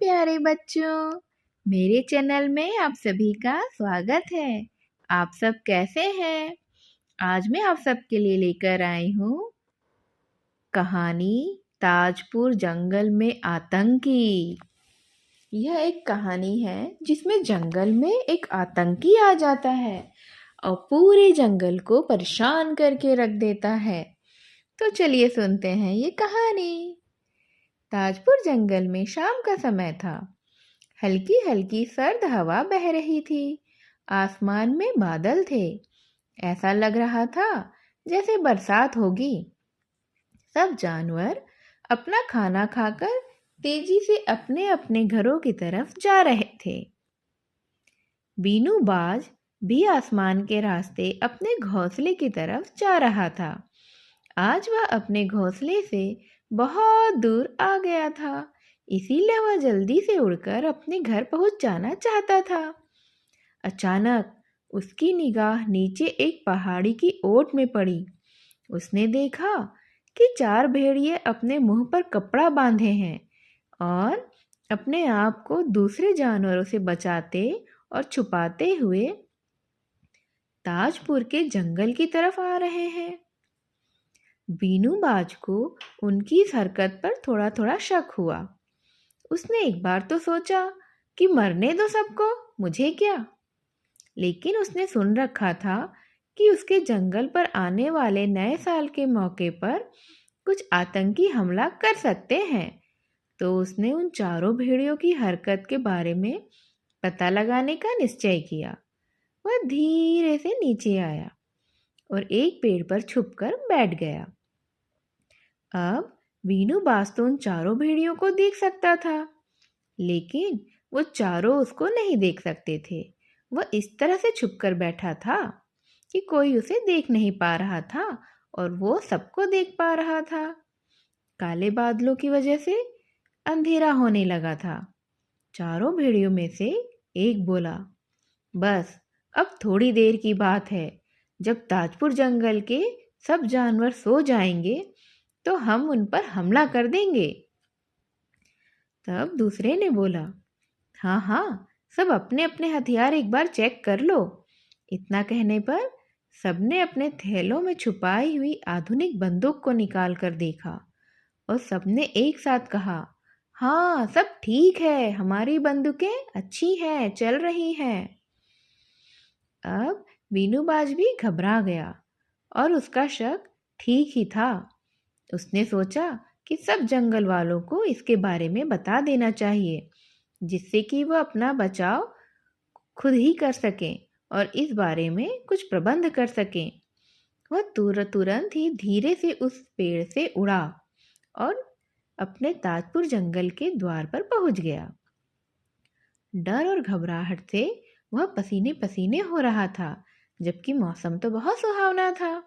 प्यारे बच्चों, मेरे चैनल में आप सभी का स्वागत है। आप सब कैसे हैं? आज मैं आप सबके लिए लेकर आई हूँ कहानी ताजपुर जंगल में आतंकी। यह एक कहानी है जिसमें जंगल में एक आतंकी आ जाता है और पूरे जंगल को परेशान करके रख देता है। तो चलिए सुनते हैं ये कहानी। ताजपुर जंगल में शाम का समय था। हल्की हल्की सर्द हवा बह रही थी। आसमान में बादल थे। ऐसा लग रहा था जैसे बरसात होगी। सब जानवर अपना खाना खाकर तेजी से अपने अपने घरों की तरफ जा रहे थे। बीनू बाज भी आसमान के रास्ते अपने घोंसले की तरफ जा रहा था। आज वह अपने घोंसले से बहुत दूर आ गया था, इसीलिए वह जल्दी से उड़कर अपने घर पहुंच जाना चाहता था। अचानक उसकी निगाह नीचे एक पहाड़ी की ओट में पड़ी। उसने देखा कि 4 भेड़िए अपने मुंह पर कपड़ा बांधे हैं और अपने आप को दूसरे जानवरों से बचाते और छुपाते हुए ताजपुर के जंगल की तरफ आ रहे हैं। बीनू बाज को उनकी इस हरकत पर थोड़ा थोड़ा शक हुआ। उसने एक बार तो सोचा कि मरने दो सबको, मुझे क्या। लेकिन उसने सुन रखा था कि उसके जंगल पर आने वाले नए साल के मौके पर कुछ आतंकी हमला कर सकते हैं। तो उसने उन 4 भेड़ियों की हरकत के बारे में पता लगाने का निश्चय किया। वह धीरे से नीचे आया और एक पेड़ पर छुपकर बैठ गया। अब बीनू बाज तो उन 4 भेड़ियों को देख सकता था, लेकिन वो चारों उसको नहीं देख सकते थे। वह इस तरह से छुपकर बैठा था कि कोई उसे देख नहीं पा रहा था और वो सबको देख पा रहा था। काले बादलों की वजह से अंधेरा होने लगा था। 4 भेड़ियों में से एक बोला, बस अब थोड़ी देर की बात है। जब ताजपुर जंगल के सब जानवर सो जाएंगे तो हम उन पर हमला कर देंगे। तब दूसरे ने बोला, हाँ हाँ, सब अपने अपने हथियार एक बार चेक कर लो। इतना कहने पर सबने अपने थैलों में छुपाई हुई आधुनिक बंदूक को निकाल कर देखा और सबने एक साथ कहा, हाँ सब ठीक है, हमारी बंदूकें अच्छी हैं, चल रही हैं। अब बीनूबाज भी घबरा गया और उसका शक ठीक ही था। उसने सोचा कि सब जंगल वालों को इसके बारे में बता देना चाहिए, जिससे कि वह अपना बचाव खुद ही कर सकें और इस बारे में कुछ प्रबंध कर सकें। वह तुरंत ही धीरे से उस पेड़ से उड़ा और अपने ताजपुर जंगल के द्वार पर पहुंच गया। डर और घबराहट से वह पसीने पसीने हो रहा था, जबकि मौसम तो बहुत सुहावना था।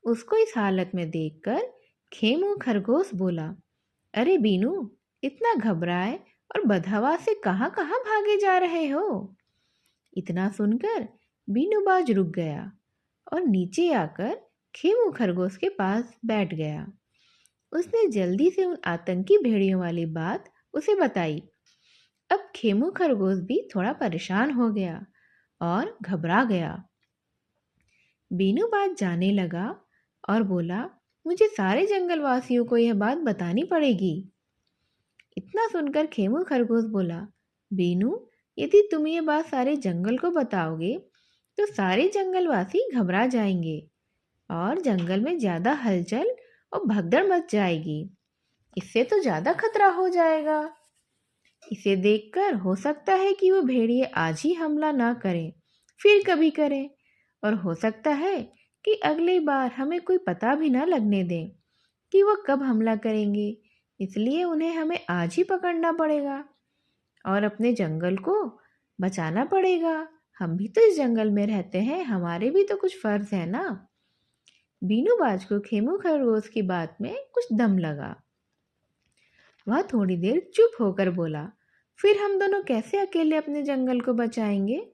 उसको इस हालत में देखकर खेमू खरगोश बोला, अरे बीनू, इतना घबराए और बदहवा से कहाँ कहाँ भागे जा रहे हो। इतना सुनकर बीनूबाज रुक गया और नीचे आकर खेमू खरगोश के पास बैठ गया। उसने जल्दी से उन आतंकी भेड़ियों वाली बात उसे बताई। अब खेमू खरगोश भी थोड़ा परेशान हो गया और घबरा गया। बीनूबाज जाने लगा और बोला, मुझे सारे जंगलवासियों को यह बात बतानी पड़ेगी। इतना सुनकर खेमू खरगोश बोला, बीनू, यदि तुम ये बात सारे जंगल को बताओगे तो सारे जंगलवासी घबरा जाएंगे और जंगल में ज़्यादा हलचल और भगदड़ मच जाएगी। इससे तो ज़्यादा खतरा हो जाएगा। इसे देखकर हो सकता है कि वो भेड़िए आज ही हमला ना करें, फिर कभी करें, और हो सकता है कि अगली बार हमें कोई पता भी ना लगने दें कि वो कब हमला करेंगे। इसलिए उन्हें हमें आज ही पकड़ना पड़ेगा और अपने जंगल को बचाना पड़ेगा। हम भी तो इस जंगल में रहते हैं, हमारे भी तो कुछ फर्ज है ना। बीनूबाज को खेमू खरगोश की बात में कुछ दम लगा। वह थोड़ी देर चुप होकर बोला, फिर हम दोनों कैसे अकेले अपने जंगल को बचाएंगे।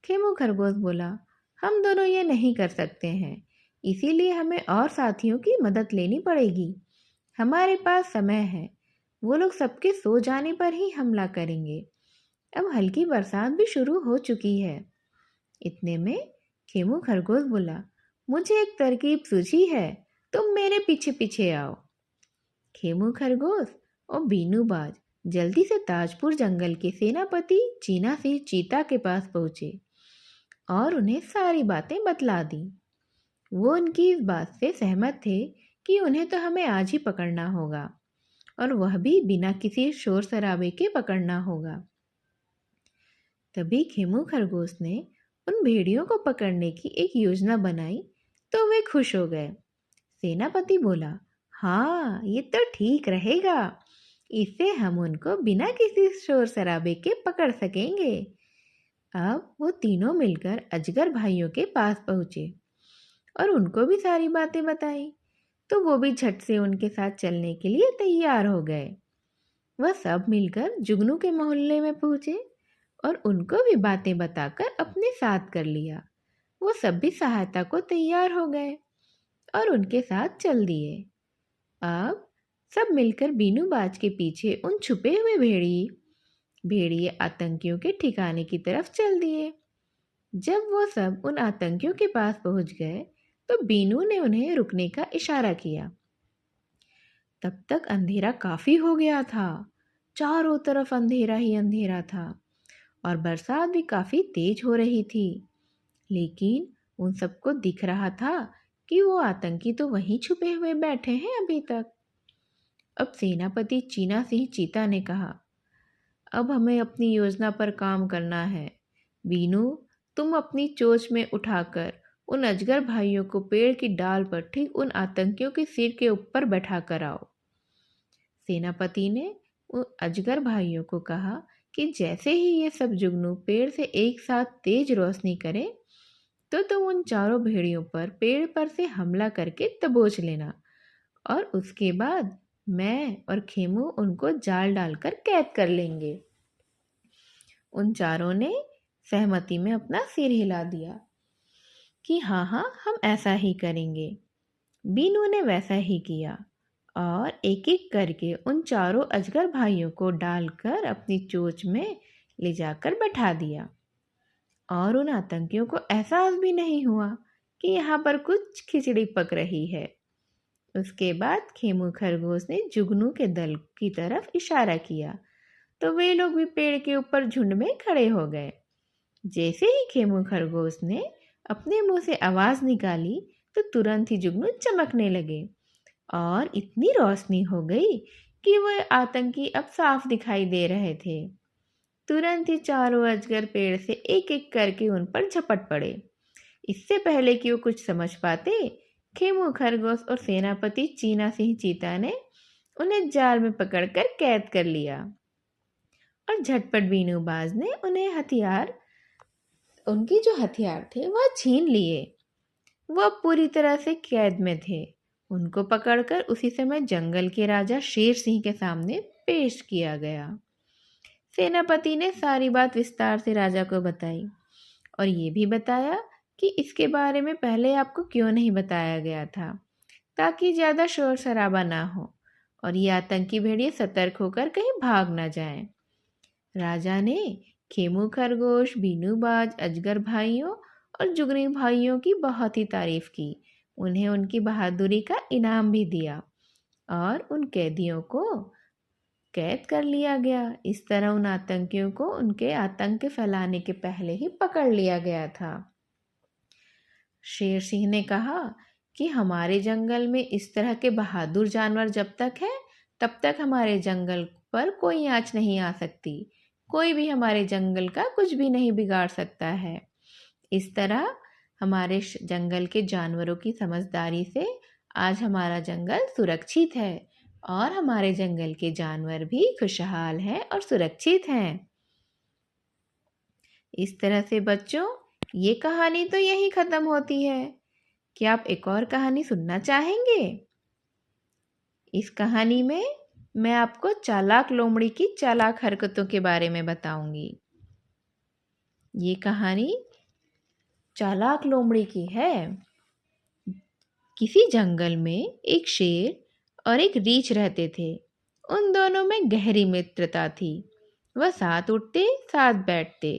खेमू खरगोश बोला, हम दोनों ये नहीं कर सकते हैं, इसीलिए हमें और साथियों की मदद लेनी पड़ेगी। हमारे पास समय है, वो लोग सबके सो जाने पर ही हमला करेंगे। अब हल्की बरसात भी शुरू हो चुकी है। इतने में खेमू खरगोश बोला, मुझे एक तरकीब सूझी है, तुम मेरे पीछे पीछे आओ। खेमू खरगोश और बीनू बाज जल्दी से ताजपुर जंगल के सेनापति चीना सिंह चीता के पास पहुंचे और उन्हें सारी बातें बतला दी। वो उनकी इस बात से सहमत थे कि उन्हें तो हमें आज ही पकड़ना होगा, और वह भी बिना किसी शोर शराबे के पकड़ना होगा। तभी खेमू खरगोश ने उन भेड़ियों को पकड़ने की एक योजना बनाई तो वे खुश हो गए। सेनापति बोला, हाँ ये तो ठीक रहेगा, इससे हम उनको बिना किसी शोर शराबे के पकड़ सकेंगे। अब वो तीनों मिलकर अजगर भाइयों के पास पहुंचे और उनको भी सारी बातें बताई, तो वो भी झट से उनके साथ चलने के लिए तैयार हो गए। वह सब मिलकर जुगनू के मोहल्ले में पहुंचे और उनको भी बातें बताकर अपने साथ कर लिया। वो सब भी सहायता को तैयार हो गए और उनके साथ चल दिए। अब सब मिलकर बीनू बाज के पीछे उन छुपे हुए भेड़िए आतंकियों के ठिकाने की तरफ चल दिए। जब वो सब उन आतंकियों के पास पहुंच गए तो बीनू ने उन्हें रुकने का इशारा किया। तब तक अंधेरा काफी हो गया था, चारों तरफ अंधेरा ही अंधेरा था और बरसात भी काफी तेज हो रही थी। लेकिन उन सबको दिख रहा था कि वो आतंकी तो वहीं छुपे हुए बैठे हैं अभी तक। अब सेनापति चीना सिंह चीता ने कहा, अब हमें अपनी योजना पर काम करना है। बीनू, तुम अपनी चोंच में उठाकर उन अजगर भाइयों को पेड़ की डाल पर ठीक उन आतंकियों के सिर के ऊपर बैठा कर आओ। सेनापति ने उन अजगर भाइयों को कहा कि जैसे ही ये सब जुगनू पेड़ से एक साथ तेज रोशनी करे तो तुम उन चारों भेड़ियों पर पेड़ पर से हमला करके दबोच लेना, और उसके बाद मैं और खेमू उनको जाल डालकर कैद कर लेंगे। उन चारों ने सहमति में अपना सिर हिला दिया कि हाँ हाँ हम ऐसा ही करेंगे। बीनू ने वैसा ही किया और एक एक करके उन चारों अजगर भाइयों को डालकर अपनी चोंच में ले जाकर बैठा दिया, और उन आतंकियों को एहसास भी नहीं हुआ कि यहाँ पर कुछ खिचड़ी पक रही है। उसके बाद खेमू खरगोश ने जुगनू के दल की तरफ इशारा किया तो वे लोग भी पेड़ के ऊपर झुंड में खड़े हो गए। जैसे ही खेमू खरगोश ने अपने मुंह से आवाज निकाली तो तुरंत ही जुगनू चमकने लगे और इतनी रोशनी हो गई कि वह आतंकी अब साफ दिखाई दे रहे थे। तुरंत ही चारों अजगर पेड़ से एक एक करके उन पर झपट पड़े। इससे पहले कि वो कुछ समझ पाते, खेमू खरगोश और सेनापति चीना सिंह चीता ने उन्हें जाल में पकड़कर कैद कर लिया और झटपट बीनू बाज ने उनके जो हथियार थे वह छीन लिए। वह पूरी तरह से कैद में थे। उनको पकड़कर उसी समय जंगल के राजा शेर सिंह के सामने पेश किया गया। सेनापति ने सारी बात विस्तार से राजा को बताई और ये भी बताया कि इसके बारे में पहले आपको क्यों नहीं बताया गया था, ताकि ज़्यादा शोर शराबा ना हो और ये आतंकी भेड़िए सतर्क होकर कहीं भाग ना जाएं। राजा ने खेमू खरगोश, बीनूबाज, अजगर भाइयों और जुगनी भाइयों की बहुत ही तारीफ की। उन्हें उनकी बहादुरी का इनाम भी दिया और उन कैदियों को कैद कर लिया गया। इस तरह उन आतंकियों को उनके आतंक फैलाने के पहले ही पकड़ लिया गया था। शेर सिंह ने कहा कि हमारे जंगल में इस तरह के बहादुर जानवर जब तक है तब तक हमारे जंगल पर कोई आंच नहीं आ सकती। कोई भी हमारे जंगल का कुछ भी नहीं बिगाड़ सकता है। इस तरह हमारे जंगल के जानवरों की समझदारी से आज हमारा जंगल सुरक्षित है और हमारे जंगल के जानवर भी खुशहाल हैं और सुरक्षित हैं। इस तरह से बच्चों, ये कहानी तो यहीं ख़त्म होती है। क्या आप एक और कहानी सुनना चाहेंगे? इस कहानी में मैं आपको चालाक लोमड़ी की चालाक हरकतों के बारे में बताऊंगी। ये कहानी चालाक लोमड़ी की है। किसी जंगल में एक शेर और एक रीछ रहते थे। उन दोनों में गहरी मित्रता थी। वह साथ उठते, साथ बैठते,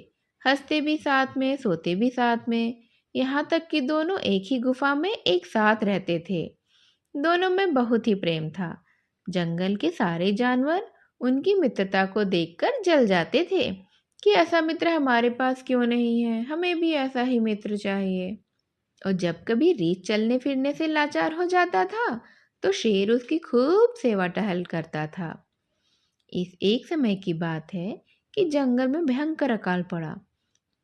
हंसते भी साथ में, सोते भी साथ में, यहाँ तक कि दोनों एक ही गुफा में एक साथ रहते थे। दोनों में बहुत ही प्रेम था। जंगल के सारे जानवर उनकी मित्रता को देखकर जल जाते थे कि ऐसा मित्र हमारे पास क्यों नहीं है, हमें भी ऐसा ही मित्र चाहिए। और जब कभी रीछ चलने फिरने से लाचार हो जाता था तो शेर उसकी खूब सेवा टहल करता था। इस एक समय की बात है कि जंगल में भयंकर अकाल पड़ा।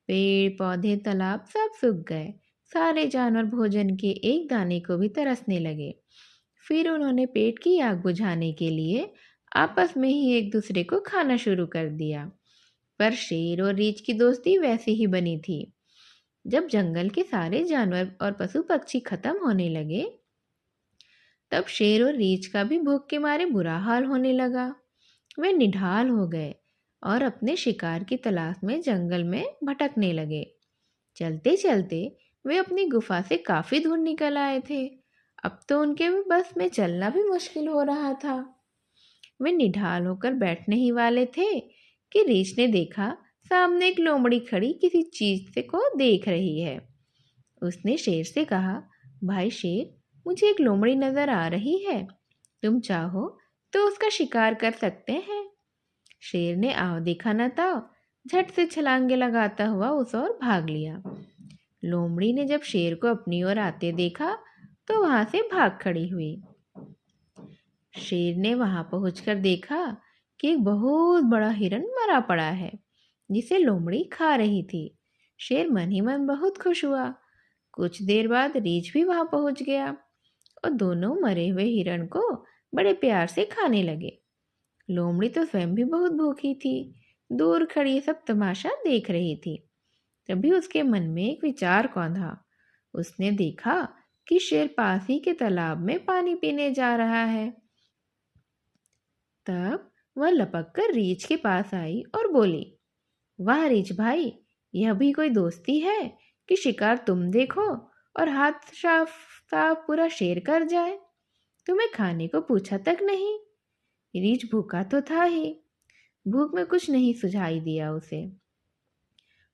पेड़ पौधे तालाब सब सूख गए। सारे जानवर भोजन के एक दाने को भी तरसने लगे। फिर उन्होंने पेट की आग बुझाने के लिए आपस में ही एक दूसरे को खाना शुरू कर दिया। पर शेर और रीछ की दोस्ती वैसी ही बनी थी। जब जंगल के सारे जानवर और पशु पक्षी खत्म होने लगे तब शेर और रीछ का भी भूख के मारे बुरा हाल होने लगा। वे निढाल हो गए और अपने शिकार की तलाश में जंगल में भटकने लगे। चलते चलते वे अपनी गुफा से काफी दूर निकल आए थे। अब तो उनके बस में चलना भी मुश्किल हो रहा था। वे निढाल होकर बैठने ही वाले थे कि रीछ ने देखा सामने एक लोमड़ी खड़ी किसी चीज से को देख रही है। उसने शेर से कहा, भाई शेर, मुझे एक लोमड़ी नजर आ रही है, तुम चाहो तो उसका शिकार कर सकते हैं। शेर ने आव देखा न था, झट से छलांगे लगाता हुआ उस ओर भाग लिया। लोमड़ी ने जब शेर को अपनी ओर आते देखा तो वहां से भाग खड़ी हुई। शेर ने वहां पहुंचकर देखा कि एक बहुत बड़ा हिरन मरा पड़ा है जिसे लोमड़ी खा रही थी। शेर मन ही मन बहुत खुश हुआ। कुछ देर बाद रीछ भी वहां पहुंच गया और दोनों मरे हुए हिरण को बड़े प्यार से खाने लगे। लोमड़ी तो स्वयं भी बहुत भूखी थी, दूर खड़ी सब तमाशा देख रही थी। तभी उसके मन में एक विचार कौंधा। उसने देखा कि शेर पास ही के तालाब में पानी पीने जा रहा है। तब वह लपक कर रीछ के पास आई और बोली, वाह रीछ भाई, यह भी कोई दोस्ती है कि शिकार तुम देखो और हाथ साफ साफ पूरा शेर कर जाए। तुम्हें खाने को पूछा तक नहीं। रीछ भूखा तो था ही, भूख में कुछ नहीं सुझाई दिया उसे।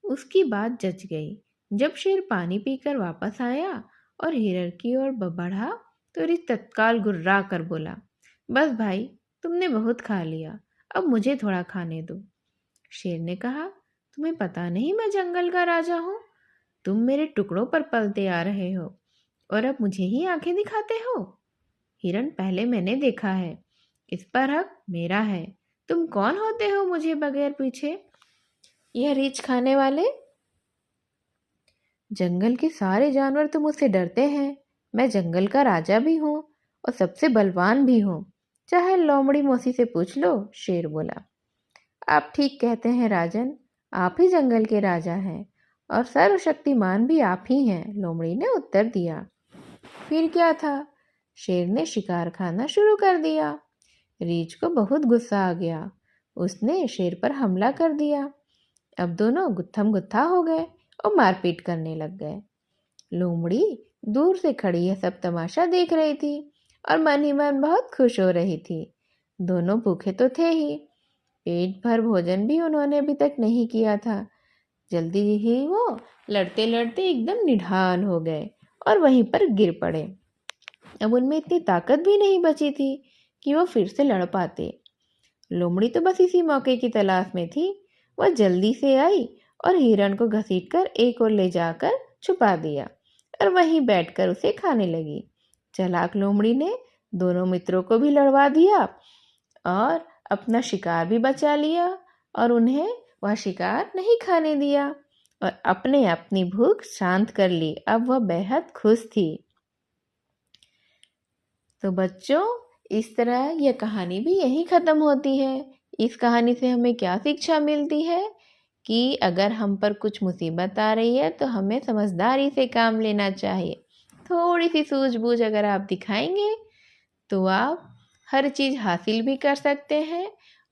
उसकी बात जच गई। जब शेर पानी पीकर वापस आया और हिरण की ओर बढ़ा तो रीछ तत्काल गुर्रा कर बोला, बस भाई, तुमने बहुत खा लिया, अब मुझे थोड़ा खाने दो। शेर ने कहा, तुम्हें पता नहीं मैं जंगल का राजा हूँ? तुम मेरे टुकड़ों पर पलते आ रहे हो और अब मुझे ही आंखें दिखाते हो। हिरण पहले मैंने देखा है, इस पर हक मेरा है। तुम कौन होते हो मुझे बगैर पूछे यह रीछ खाने वाले? जंगल के सारे जानवर तो मुझसे डरते हैं। मैं जंगल का राजा भी हूँ और सबसे बलवान भी हूँ, चाहे लोमड़ी मौसी से पूछ लो। शेर बोला, आप ठीक कहते हैं राजन, आप ही जंगल के राजा हैं और सर्वशक्तिमान भी आप ही हैं, लोमड़ी ने उत्तर दिया। फिर क्या था, शेर ने शिकार खाना शुरू कर दिया। रीछ को बहुत गुस्सा आ गया। उसने शेर पर हमला कर दिया। अब दोनों गुत्थम गुत्था हो गए और मारपीट करने लग गए। लोमड़ी दूर से खड़ी है सब तमाशा देख रही थी और मन ही मन बहुत खुश हो रही थी। दोनों भूखे तो थे ही, पेट भर भोजन भी उन्होंने अभी तक नहीं किया था। जल्दी ही वो लड़ते लड़ते एकदम निढाल हो गए और वहीं पर गिर पड़े। अब उनमें इतनी ताकत भी नहीं बची थी कि वो फिर से लड़ पाते। लोमड़ी तो बस इसी मौके की तलाश में थी। वह जल्दी से आई और हिरण को घसीटकर एक ओर ले जाकर छुपा दिया और वहीं बैठकर उसे खाने लगी। चालाक लोमड़ी ने दोनों मित्रों को भी लड़वा दिया और अपना शिकार भी बचा लिया और उन्हें वह शिकार नहीं खाने दिया और अपने अपनी भूख शांत कर ली। अब वह बेहद खुश थी। तो बच्चों, इस तरह यह कहानी भी यहीं ख़त्म होती है। इस कहानी से हमें क्या शिक्षा मिलती है कि अगर हम पर कुछ मुसीबत आ रही है तो हमें समझदारी से काम लेना चाहिए। थोड़ी सी सूझबूझ अगर आप दिखाएंगे तो आप हर चीज़ हासिल भी कर सकते हैं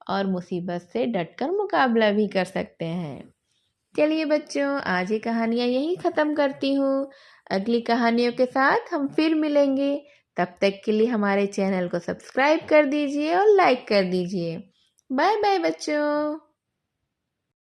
और मुसीबत से डटकर मुकाबला भी कर सकते हैं। चलिए बच्चों, आज ये कहानियाँ यहीं ख़त्म करती हूँ। अगली कहानियों के साथ हम फिर मिलेंगे। तब तक के लिए हमारे चैनल को सब्सक्राइब कर दीजिए और लाइक कर दीजिए। बाय बाय बच्चों।